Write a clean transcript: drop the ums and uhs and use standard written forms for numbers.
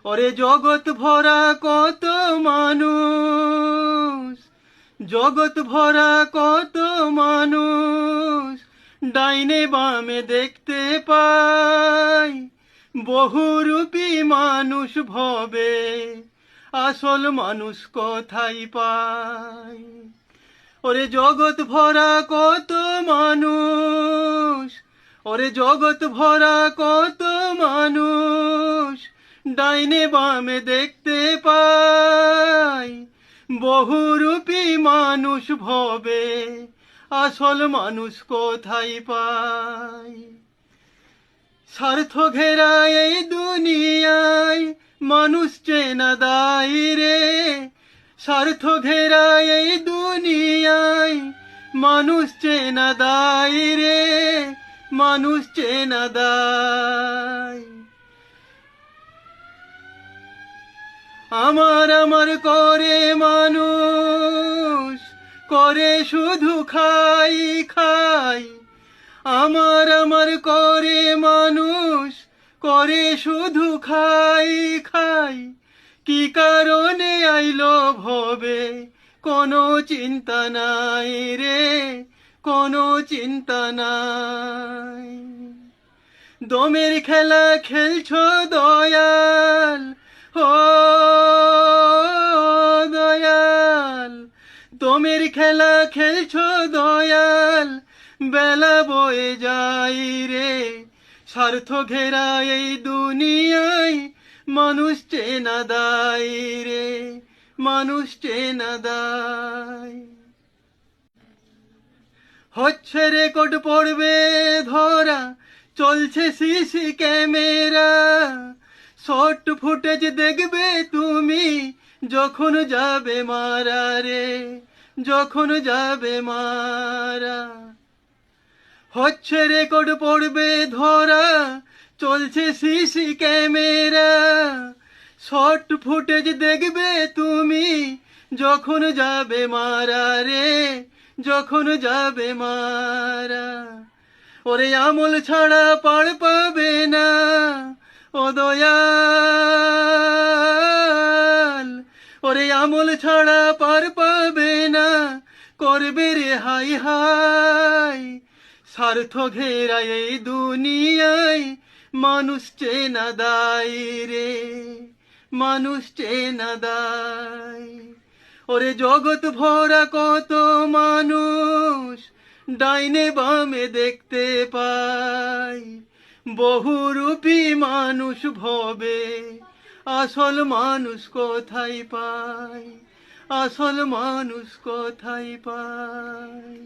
ওরে জগৎ ভরা কত মানুষ, জগৎ ভরা কত মানুষ, ডাইনে বামে দেখতে পাই। বহুরূপী মানুষ ভবে, আসল মানুষ কোথায় পাই? ওরে জগৎ ভরা কত মানুষ, ওরে জগৎ ভরা কত মানুষ, ডাইনে বামে দেখতে পাই। বহুরূপী মানুষ ভবে, আসল মানুষ কোথায় পাই? স্বার্থ ঘেরা এই দুনিয়ায় মানুষ চেনা দায় রে, স্বার্থ ঘেরা এই দুনিয়ায় মানুষ চেনা দায় রে, মানুষ চেনা দায়। আমার আমার করে মানুষ, করে শুধু খাই খাই। আমার আমার করে মানুষ, করে শুধু খাই খাই। কি কারণে আইলো ভবে, কোনো চিন্তা নাই রে, কোনো চিন্তা নাই। দমের খেলা খেলছো দয়াল, ও দয়াল, দমের খেলা খেলছো দয়াল। বেলা বয়ে যাই রে, স্বার্থ ঘেরা এই দুনিয়ায় মানুষ চেনা দায় রে, মানুষ চেনা দায়। হচ্ছে রেকর্ড পড়বে ধরা, চলছে সিসি ক্যামেরা। শর্ট ফুটেজ দেখবে তুমি, যখন যাবে মারা রে, যখন যাবে মারা। হচ্ছে রেকর্ড পড়বে ধরা, চলছে সিসি ক্যামেরা। শর্ট ফুটেজ দেখবে তুমি, যখন যাবে মারা রে, যখন যাবে মারা। ওরে আমল ছাড়া পার পাবে না, ও দয়াল। ওরে আমল ছাড়া পার পাবে না, করবে রে হাই হাই। স্বার্থ ঘেরা এই দুনিয়ায় মানুষ চেনা দায় রে, মানুষ চেনা দায়। ওরে জগৎ ভরা কত মানুষ, ডাইনে বামে দেখতে পাই। বহুরূপী মানুষ ভবে, আসল মানুষ কোথায় পাই? আসল মানুষ কোথায় পাই?